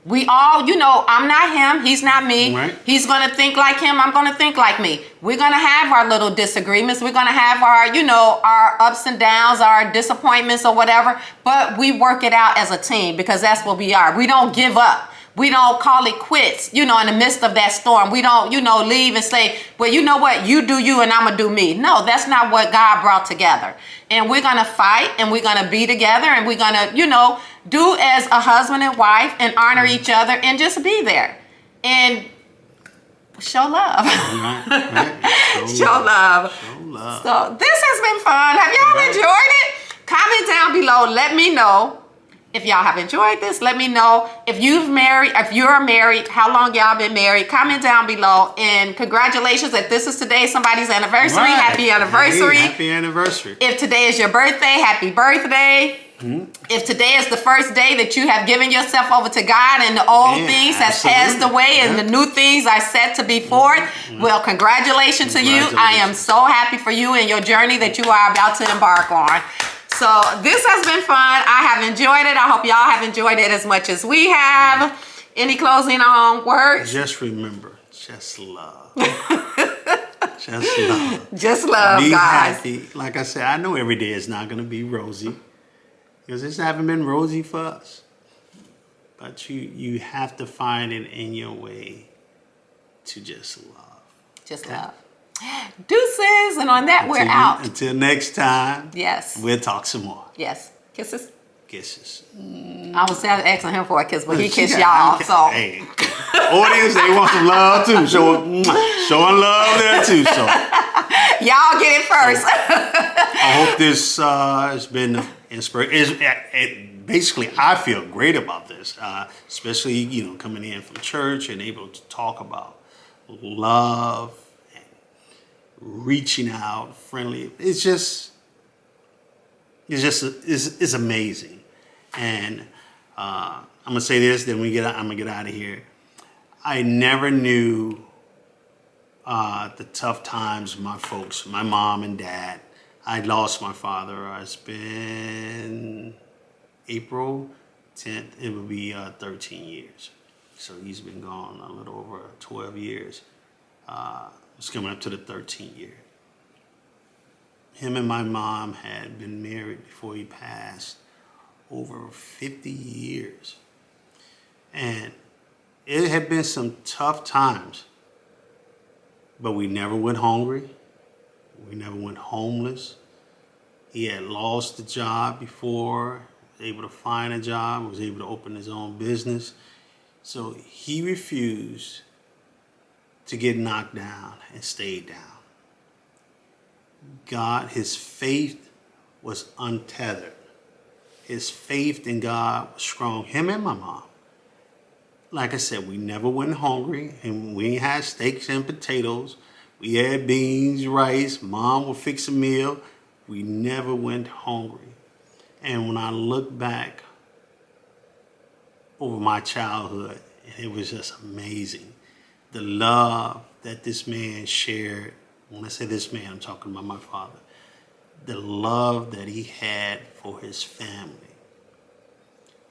We all, I'm not him. He's not me. Right. He's going to think like him. I'm going to think like me. We're going to have our little disagreements. We're going to have our ups and downs, our disappointments or whatever. But we work it out as a team because that's what we are. We don't give up. We don't call it quits, in the midst of that storm. We don't, leave and say, well, you know what? You do you and I'm going to do me. No, that's not what God brought together. And we're going to fight and we're going to be together and we're going to, do as a husband and wife and honor each other and just be there and show love. Right. Show love. So this has been fun. Have y'all enjoyed it? Comment down below. Let me know if y'all have enjoyed this. Let me know if you're married, how long y'all been married. Comment down below. And congratulations if this is today somebody's anniversary. Right. Happy anniversary. Happy anniversary. If today is your birthday, happy birthday. If today is the first day that you have given yourself over to God and the old things has passed away and the new things are set to be forth, well, congratulations to you. I am so happy for you and your journey that you are about to embark on. So this has been fun. I have enjoyed it. I hope y'all have enjoyed it as much as we have. Any closing words? Just remember, just love. Just love. Just love, be guys. Happy. Like I said, I know every day is not going to be rosy. Because it's haven't been rosy for us. But you have to find it in your way to just love. Just love. Deuces. And on that, we're out. Until next time. Yes. We'll talk some more. Yes. Kisses. Kisses. I was asking him for a kiss, but he kissed y'all. So. Hey. audience, they want some love too. Showing love there too. So Y'all get it first. I hope this has been inspiring. Basically, I feel great about this, especially coming in from church and able to talk about love and reaching out, friendly. It's amazing. And I'm gonna say this, then I'm gonna get out of here. I never knew the tough times my folks, my mom and dad. I lost my father. It's been April 10th. It will be 13 years. So he's been gone a little over 12 years. It's coming up to the 13th year. Him and my mom had been married before he passed over 50 years. And it had been some tough times, but we never went hungry. We never went homeless. He had lost the job before, was able to find a job, was able to open his own business. So he refused to get knocked down and stayed down. God, his faith was untethered. His faith in God was strong. Him and my mom. Like I said, we never went hungry, and we had steaks and potatoes. We had beans, rice. Mom would fix a meal. We never went hungry. And when I look back over my childhood, it was just amazing. The love that this man shared. When I say this man, I'm talking about my father. The love that he had for his family.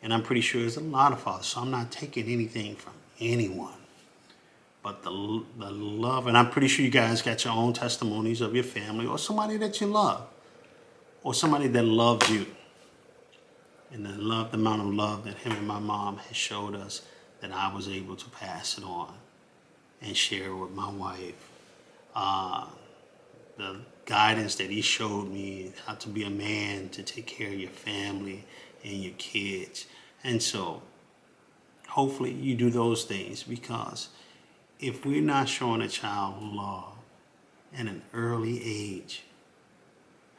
And I'm pretty sure there's a lot of fathers, so I'm not taking anything from anyone. But the love, and I'm pretty sure you guys got your own testimonies of your family or somebody that you love or somebody that loves you. And the amount of love that him and my mom has showed us, that I was able to pass it on and share with my wife. The guidance that he showed me, how to be a man, to take care of your family and your kids. And so hopefully you do those things, because if we're not showing a child love at an early age,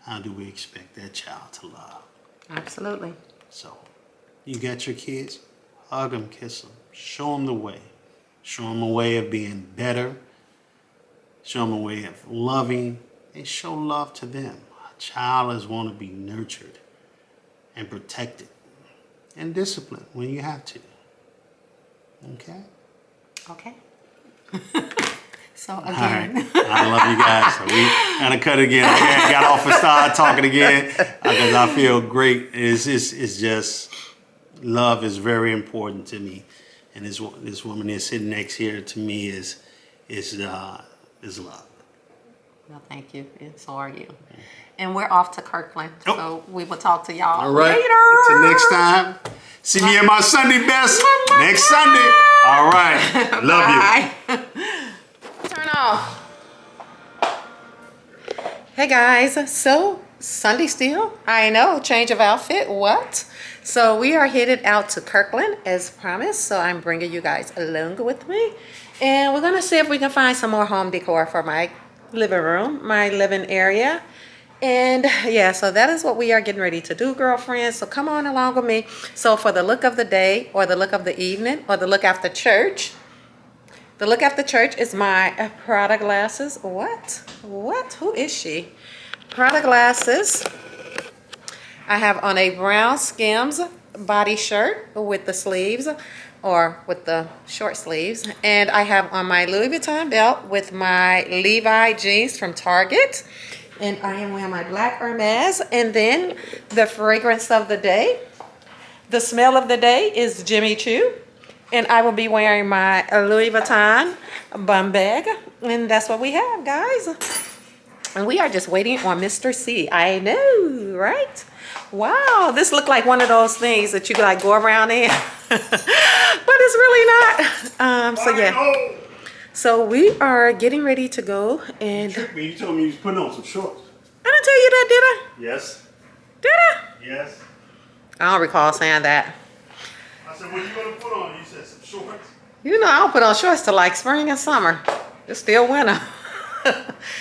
how do we expect that child to love? Absolutely. So you got your kids, hug them, kiss them, show them the way. Show them a way of being better. Show them a way of loving, and show love to them. A child is want to be nurtured and protected and disciplined when you have to. Okay? Okay. So All again, right. I love you guys. So we gotta cut again. I got off and started talking again because I feel great. It's just love is very important to me, and this woman that's sitting next here to me is love. well, thank you, and so are you. And we're off to Kirkland, so we will talk to y'all All right. later. Until next time. See me at my Sunday best next Sunday. All right. Love you. Bye. Turn off. Hey guys, so Sunday still? I know, change of outfit, what? So we are headed out to Kirkland as promised, so I'm bringing you guys along with me. And we're gonna see if we can find some more home decor for my living room, my living area. And yeah, so that is what we are getting ready to do, girlfriends. So come on along with me. So for the look of the day, or the look of the evening, or the look after church, the look after church is my Prada glasses. What? Who is she? Prada glasses. I have on a brown Skims body shirt with the sleeves, or with the short sleeves. And I have on my Louis Vuitton belt with my Levi jeans from Target. And I am wearing my black Hermes. And then the fragrance of the day, the smell of the day is Jimmy Choo. And I will be wearing my Louis Vuitton bum bag. And that's what we have, guys. And we are just waiting on Mr.C. I know, right? Wow, this looked like one of those things that you could like go around in. But it's really not. So yeah. So we are getting ready to go, and You told me you was putting on some shorts. I didn't tell you that, did I? Yes. Did I? Yes. I don't recall saying that. I said, what are you going to put on? You said some shorts. You know, I don't put on shorts till like spring and summer. It's still winter.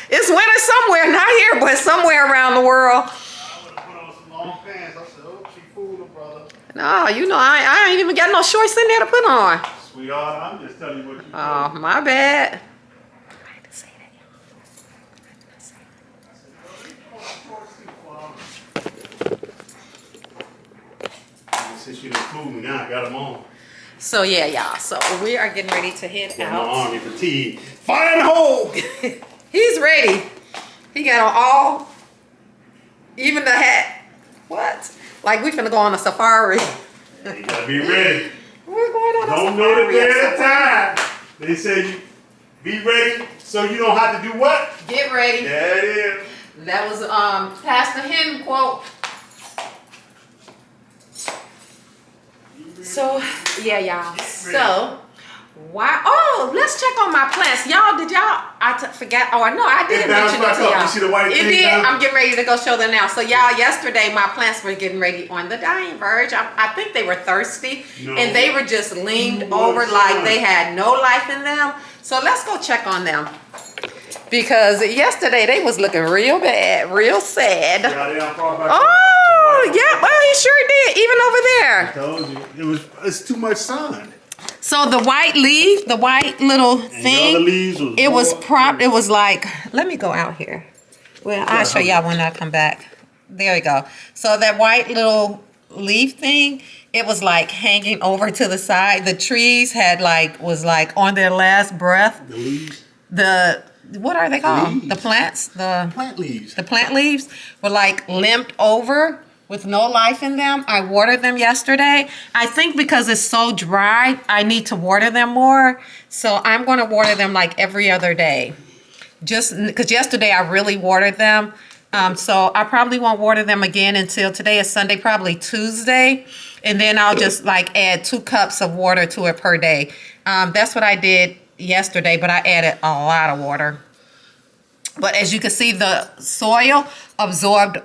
It's winter somewhere, not here, but somewhere around the world. I would have put on some long pants. I said, oh, she fooled her brother. No, you know, I ain't even got no shorts in there to put on. Sweetheart, I'm just telling you what you Oh, my bad. I had to say that. Since you done fooled me now, I got them on. So yeah, y'all. So we are getting ready to head Got my out. army fatigue. Fire in the hole! He's ready. He got on all, even the hat. What? Like we finna go on a safari. You gotta be ready. We're going on a Don't know the safari. day at a time. They said you be ready so you don't have to do what? Get ready. There it is. That was Pastor Henry quote. So yeah, y'all. So why? Oh, let's check on my plants, y'all. Did y'all? Forgot. Oh, no, I did It mention bounced it to back up. y'all. You see the white It thing did. down? I'm getting ready to go show them now. So y'all, yesterday my plants were getting ready on the dying verge. I think they were thirsty, No. and they were just leaned Too much over like sun. they had no life in them. So let's go check on them. Because yesterday they was looking real bad, real sad. Got it out far back. Oh, yeah, well, he sure did, even over there. I told you. It's too much sun. So the white leaf, the white little And thing, the other leaves was it was more- it was like, let me go out here. Well, I'll show y'all when I come back. There we go. So that white little leaf thing, it was like hanging over to the side. The trees had was on their last breath. The leaves. What are they called? Leaves. The plants? Plant leaves. The plant leaves were like limped over with no life in them. I watered them yesterday. I think because it's so dry, I need to water them more. So I'm going to water them like every other day. Just because yesterday I really watered them. So I probably won't water them again until today is Sunday, probably Tuesday. And then I'll just like add 2 cups of water to it per day. That's what I did yesterday, but I added a lot of water. But as you can see, the soil absorbed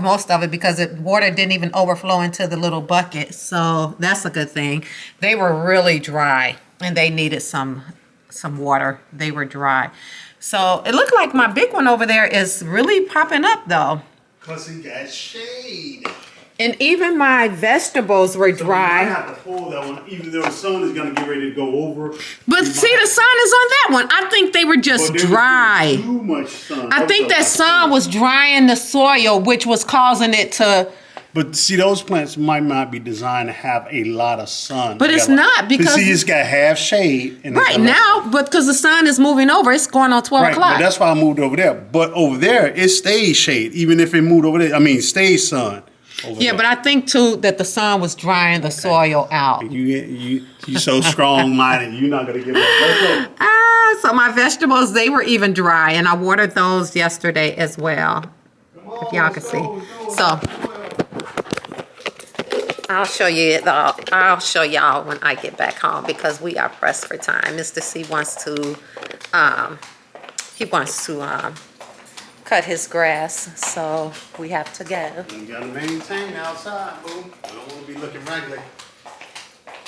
most of it because water didn't even overflow into the little bucket. So that's a good thing. They were really dry and they needed some water. They were dry. So it looked like my big one over there is really popping up though. Because he got shade. And even my vegetables were So dry. you might have to pull that one, even though the sun is going to get ready to go over. But see, the sun is on that one. I think they were just dry. Too much sun. I think that sun was drying the soil, which was causing it to. But see, those plants might not be designed to have a lot of sun. But it's not because see, it's got half shade. And it's Right got now, but because the sun is moving over, it's going on 12 Right, o'clock. but that's why I moved over there. But over there, it stays shade, even if it moved over there. I mean, stays sun. Yeah, but I think too that the sun was drying the soil out. You so strong-minded. You're not gonna give up. Let's go. So my vegetables, they were even dry, and I watered those yesterday as well. If y'all can see. So I'll show you it though. I'll show y'all when I get back home because we are pressed for time. Mr. C wants to cut his grass, so we have to go. You gotta maintain outside, boo. I don't want to be looking raggedy.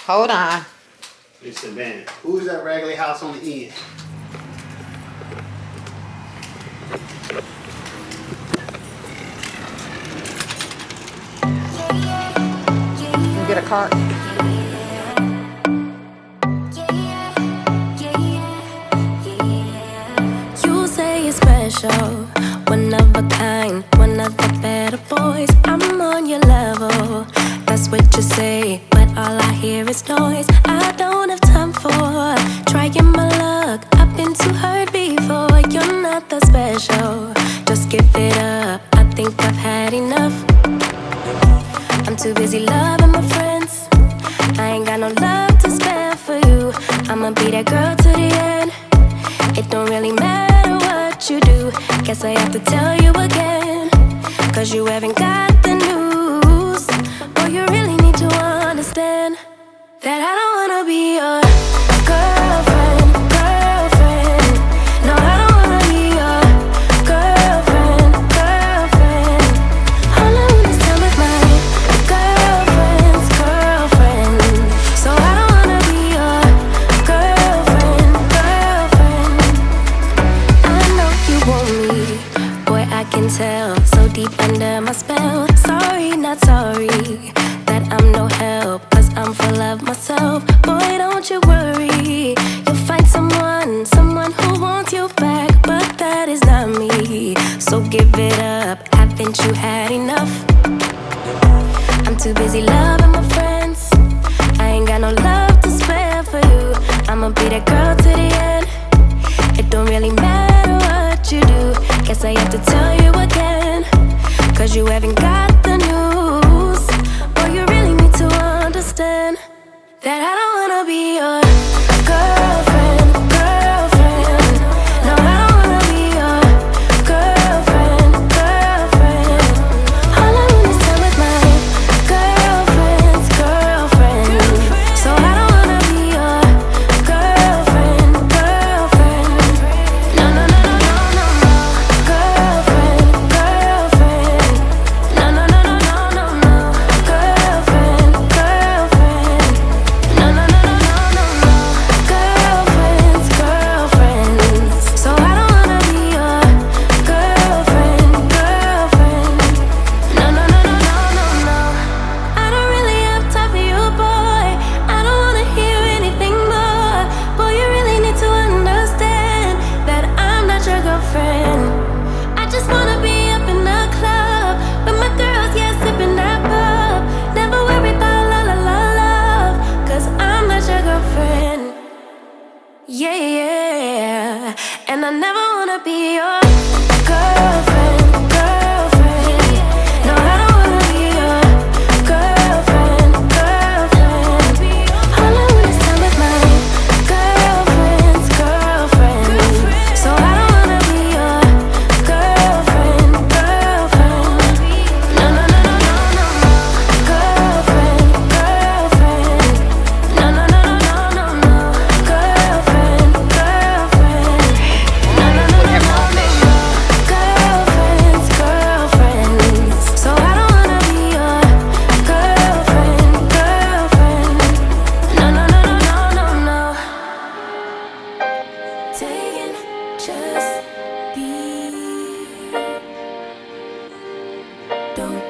Hold on. They said, man, who's that raggedy house on the end? You get a cart. You say you're special, one of a kind, one of the better boys. I'm on your level, that's what you say, but all I hear is noise. I don't have time for trying my luck. I've been too hurt before. You're not that special, just give it up. I think I've had enough. I'm too busy loving my friends. I ain't got no love to spare for you. I'ma be that girl to the end. It don't really matter what you do. Guess I have to tell you again, 'cause you haven't got the news. Boy, you really need to understand that I don't wanna be your girlfriend. No, I don't wanna be your girlfriend. All I wanna is time with my girlfriend. So I don't wanna be your to love myself. Boy, don't you worry, you'll find someone who wants you back, but that is not me. So give it up, haven't you had enough? I'm too busy loving my friends, I ain't got no love to spare for you. I'ma be that girl to the end. It don't really matter what you do, guess I have to tell you again, cause you haven't got the news. Boy, you really need to understand that I don't wanna be your girlfriend. No, I don't wanna be your girlfriend. All I want is time with my girlfriend's girlfriend. So I don't wanna be your girlfriend. No, no, no, no, no, no, no. Girlfriend. No, no, no, no, no, no, no. Girlfriend. No, no, no, no, no, no, no. Girlfriends. So I don't wanna be your girlfriend. No, no, no, no, no, no, no. I don't really have time for you, boy. I don't wanna hear anything more. Boy, you really need to understand that I'm not your girlfriend. I just wanna be up in the club with my girls, yeah, sipping that pub. Never worry about la la la love, cause I'm not your girlfriend. Yeah, yeah. And I never wanna be your girlfriend. No, I don't wanna be your girlfriend. All I want is time with my girlfriend's girlfriend. So I don't wanna be your girlfriend. No, no, no, no, no, no, no. Girlfriend. No, no, no, no, no, no, no. Girlfriend. No, no, no, no, no, no, no. Girlfriends. So I don't wanna be your girlfriend. No, no, no, no, no, no, no. Taking just be. Don't